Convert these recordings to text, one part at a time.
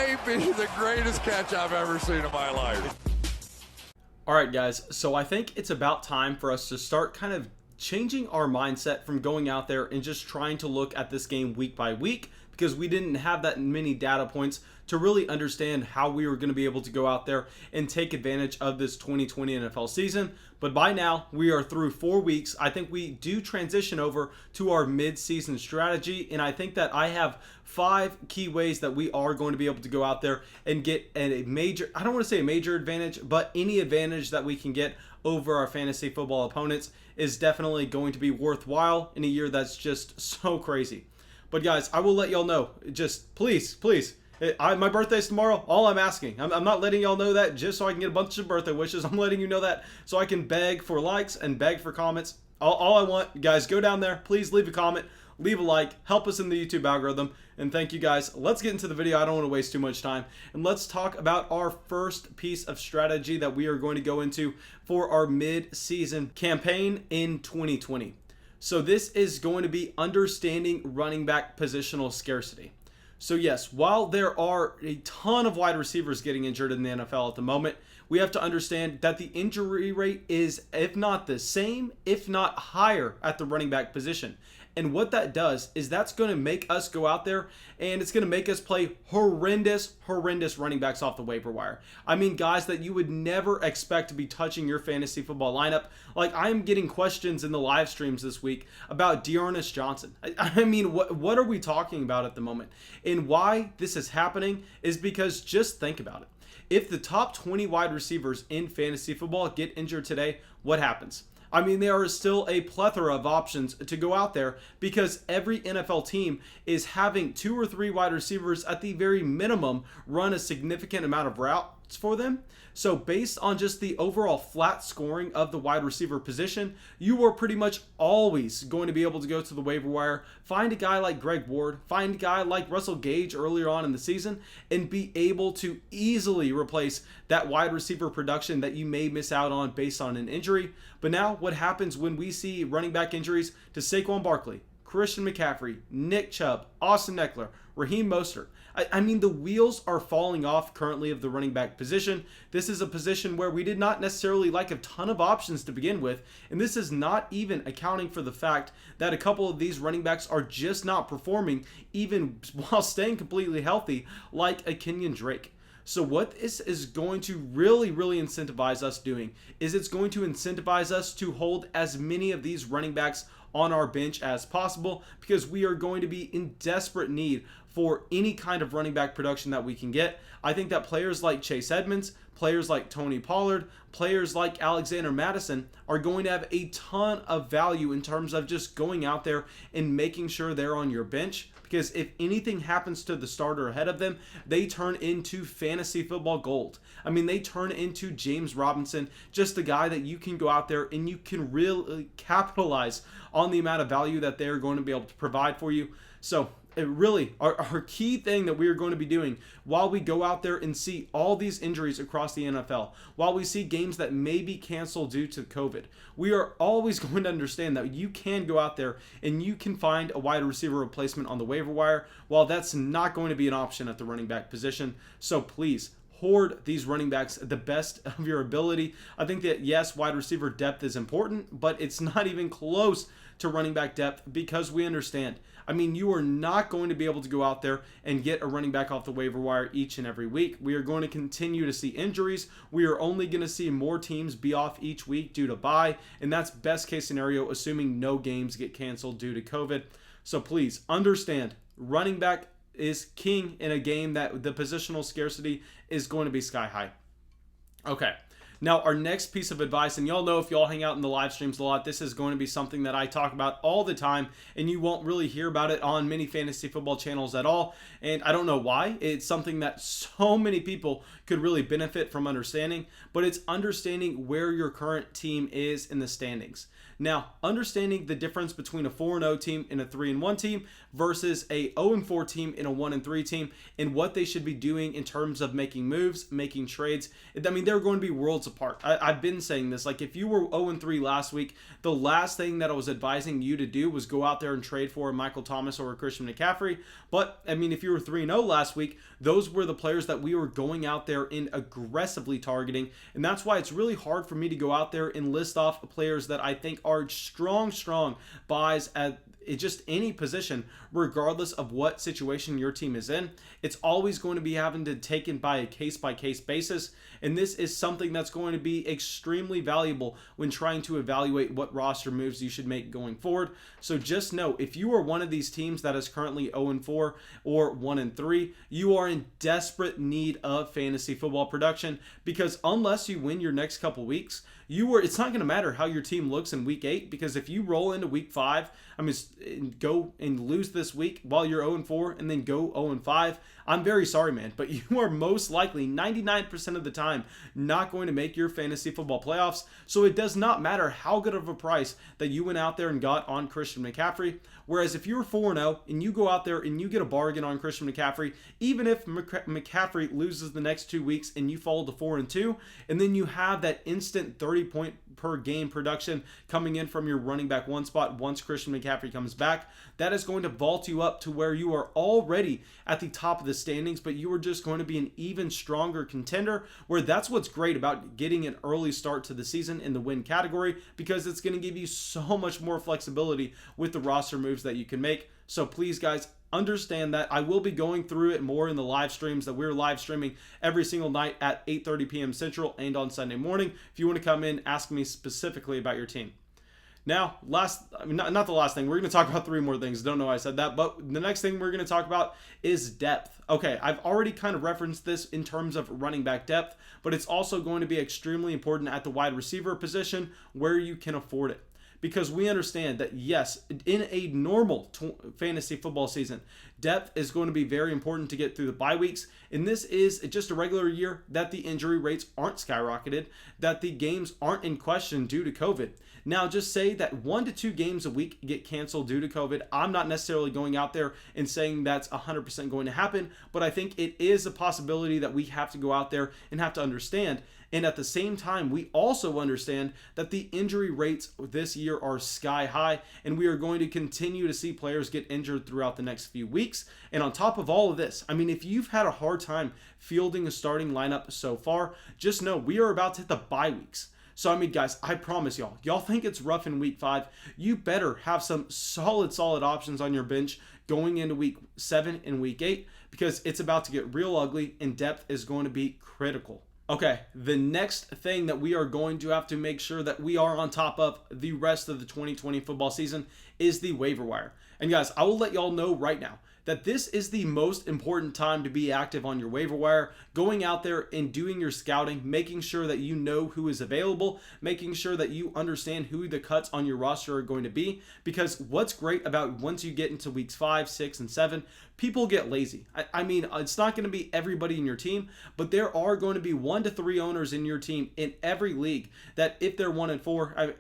may be the greatest catch I've ever seen in my life. All right, guys. So I think it's about time for us to start kind of changing our mindset from going out there and just trying to look at this game week by week, because we didn't have that many data points to really understand how we were going to be able to go out there and take advantage of this 2020 NFL season. But by now, we are through 4 weeks. I think we do transition over to our mid-season strategy, and I think that I have 5 key ways that we are going to be able to go out there and get a major, I don't want to say a major advantage, but any advantage that we can get over our fantasy football opponents is definitely going to be worthwhile in a year that's just so crazy. But guys, I will let y'all know, just please, my birthday's tomorrow. All I'm asking, I'm not letting y'all know that just so I can get a bunch of birthday wishes. I'm letting you know that so I can beg for likes and beg for comments. All I want, guys, go down there, please leave a comment, leave a like, help us in the YouTube algorithm, and thank you guys. Let's get into the video. I don't want to waste too much time, and let's talk about our first piece of strategy that we are going to go into for our mid-season campaign in 2020. So this is going to be understanding running back positional scarcity. So yes, while there are a ton of wide receivers getting injured in the NFL at the moment, we have to understand that the injury rate is, if not the same, if not higher at the running back position. And what that does is that's going to make us go out there and it's going to make us play horrendous running backs off the waiver wire. I mean, guys that you would never expect to be touching your fantasy football lineup. Like, I am getting questions in the live streams this week about Dearness Johnson. I mean, what are we talking about at the moment? And why this is happening is because just think about it. If the top 20 wide receivers in fantasy football get injured today, what happens? I mean, there is still a plethora of options to go out there because every NFL team is having 2 or 3 wide receivers at the very minimum run a significant amount of routes for them. So based on just the overall flat scoring of the wide receiver position, you are pretty much always going to be able to go to the waiver wire, find a guy like Greg Ward, find a guy like Russell Gage earlier on in the season, and be able to easily replace that wide receiver production that you may miss out on based on an injury. But now what happens when we see running back injuries to Saquon Barkley, Christian McCaffrey, Nick Chubb, Austin Eckler, Raheem Mostert? I mean, the wheels are falling off currently of the running back position. This is a position where we did not necessarily like a ton of options to begin with, and this is not even accounting for the fact that a couple of these running backs are just not performing even while staying completely healthy, like a Kenyon Drake. So what this is going to really incentivize us doing is it's going to incentivize us to hold as many of these running backs on our bench as possible, because we are going to be in desperate need for any kind of running back production that we can get. I think that players like Chase Edmonds, players like Tony Pollard, players like Alexander Mattison are going to have a ton of value in terms of just going out there and making sure they're on your bench, because if anything happens to the starter ahead of them, they turn into fantasy football gold. I mean, they turn into James Robinson, just a guy that you can go out there and you can really capitalize on the amount of value that they're going to be able to provide for you. So it really, our key thing that we are going to be doing while we go out there and see all these injuries across the NFL, while we see games that may be canceled due to COVID, we are always going to understand that you can go out there and you can find a wide receiver replacement on the waiver wire, while that's not going to be an option at the running back position. So please, hoard these running backs the best of your ability. I think that, yes, wide receiver depth is important, but it's not even close to running back depth, because we understand. I mean, you are not going to be able to go out there and get a running back off the waiver wire each and every week. We are going to continue to see injuries. We are only going to see more teams be off each week due to bye, and that's best case scenario, assuming no games get canceled due to COVID. So please understand, running back is king in a game that the positional scarcity is going to be sky high. Okay. Now, our next piece of advice, and y'all know if y'all hang out in the live streams a lot, this is going to be something that I talk about all the time, and you won't really hear about it on many fantasy football channels at all, and I don't know why. It's something that so many people could really benefit from understanding, but it's understanding where your current team is in the standings. Now, understanding the difference between a 4-0 team and a 3-1 team versus a 0-4 team and a 1-3 team, and what they should be doing in terms of making moves, making trades. I mean, they're going to be worlds apart. I've been saying this. Like, if you were 0-3 last week, the last thing that I was advising you to do was go out there and trade for a Michael Thomas or a Christian McCaffrey. But, I mean, if you were 3-0 last week, those were the players that we were going out there and aggressively targeting. And that's why it's really hard for me to go out there and list off players that I think are strong buys at just any position, regardless of what situation your team is in. It's always going to be having to take it by a case-by-case basis, and this is something that's going to be extremely valuable when trying to evaluate what roster moves you should make going forward. So just know, if you are one of these teams that is currently 0-4 or 1-3, you are in desperate need of fantasy football production, because unless you win your next couple weeks, it's not going to matter how your team looks in week 8, because if you roll into week 5, I mean, go and lose this week while you're 0-4 and then go 0-5, I'm very sorry, man, but you are most likely 99% of the time not going to make your fantasy football playoffs. So it does not matter how good of a price that you went out there and got on Christian McCaffrey. Whereas if you're 4-0 and you go out there and you get a bargain on Christian McCaffrey, even if McCaffrey loses the next 2 weeks and you fall to 4-2, and then you have that instant 30-point per game production coming in from your running back one spot once Christian McCaffrey comes back, that is going to vault you up to where you are already at the top of the standings, but you are just going to be an even stronger contender, where that's what's great about getting an early start to the season in the win category, because it's going to give you so much more flexibility with the roster moves that you can make. So please, guys, understand that I will be going through it more in the live streams that we're live streaming every single night at 8:30 p.m. Central and on Sunday morning. If you want to come in, ask me specifically about your team. Now, not the last thing. We're going to talk about 3 more things. Don't know why I said that, but the next thing we're going to talk about is depth. Okay, I've already kind of referenced this in terms of running back depth, but it's also going to be extremely important at the wide receiver position where you can afford it. Because we understand that, yes, in a normal fantasy football season, depth is going to be very important to get through the bye weeks. And this is just a regular year that the injury rates aren't skyrocketed, that the games aren't in question due to COVID. Now, just say that 1 to 2 games a week get canceled due to COVID. I'm not necessarily going out there and saying that's 100% going to happen, but I think it is a possibility that we have to go out there and have to understand. And at the same time, we also understand that the injury rates this year are sky high, and we are going to continue to see players get injured throughout the next few weeks. And on top of all of this, I mean, if you've had a hard time fielding a starting lineup so far, just know we are about to hit the bye weeks. So, I mean, guys, I promise y'all think it's rough in week 5. You better have some solid options on your bench going into week 7 and week 8, because it's about to get real ugly and depth is going to be critical. Okay, the next thing that we are going to have to make sure that we are on top of the rest of the 2020 football season is the waiver wire. And guys, I will let y'all know right now that this is the most important time to be active on your waiver wire, going out there and doing your scouting, making sure that you know who is available, making sure that you understand who the cuts on your roster are going to be. Because what's great about once you get into weeks 5, 6, and 7, people get lazy. I mean, it's not going to be everybody in your team, but there are going to be 1 to 3 owners in your team in every league that if they're 1-4,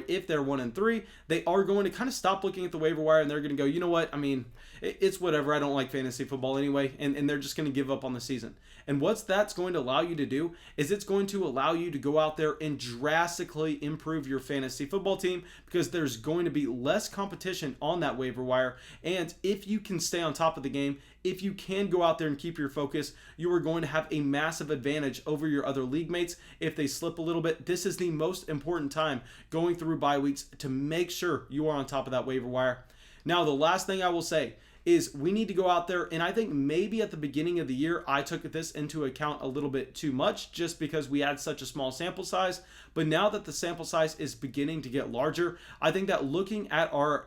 if they're 1-3, they are going to kind of stop looking at the waiver wire and they're going to go, you know what? I mean, it's whatever. I don't like fantasy football anyway, and they're just going to give up on the season. And what that's going to allow you to do is it's going to allow you to go out there and drastically improve your fantasy football team, because there's going to be less competition on that waiver wire. And if you can stay on top of the game, if you can go out there and keep your focus, you are going to have a massive advantage over your other league mates. If they slip a little bit, this is the most important time going through bye weeks to make sure you are on top of that waiver wire. Now, the last thing I will say is we need to go out there, and I think maybe at the beginning of the year, I took this into account a little bit too much just because we had such a small sample size. But now that the sample size is beginning to get larger, I think that looking at our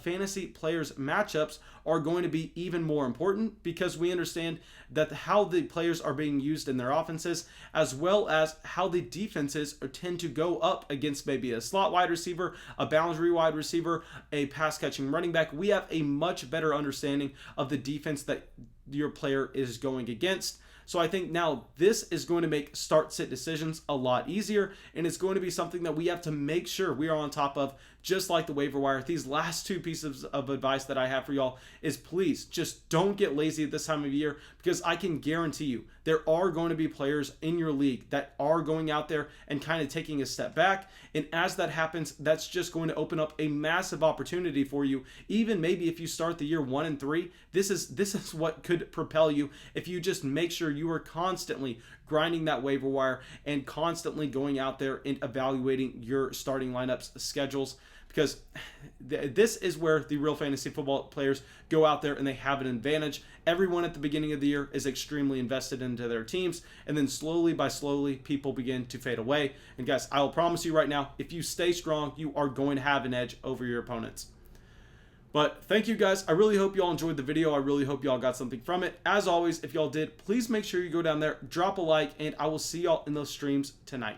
fantasy players matchups are going to be even more important, because we understand that how the players are being used in their offenses, as well as how the defenses tend to go up against maybe a slot wide receiver, a boundary wide receiver, a pass catching running back. We have a much better understanding of the defense that your player is going against. So I think now this is going to make start-sit decisions a lot easier, and it's going to be something that we have to make sure we are on top of, just like the waiver wire. These last two pieces of advice that I have for y'all is please just don't get lazy at this time of year, because I can guarantee you there are going to be players in your league that are going out there and kind of taking a step back. And as that happens, that's just going to open up a massive opportunity for you. Even maybe if you start the year 1-3, this is what could propel you if you just make sure you are constantly grinding that waiver wire and constantly going out there and evaluating your starting lineups schedules, because this is where the real fantasy football players go out there and they have an advantage. Everyone at the beginning of the year is extremely invested into their teams, and then slowly by slowly people begin to fade away. And guys, I will promise you right now, if you stay strong, you are going to have an edge over your opponents. But thank you guys. I really hope y'all enjoyed the video. I really hope y'all got something from it. As always, if y'all did, please make sure you go down there, drop a like, and I will see y'all in those streams tonight.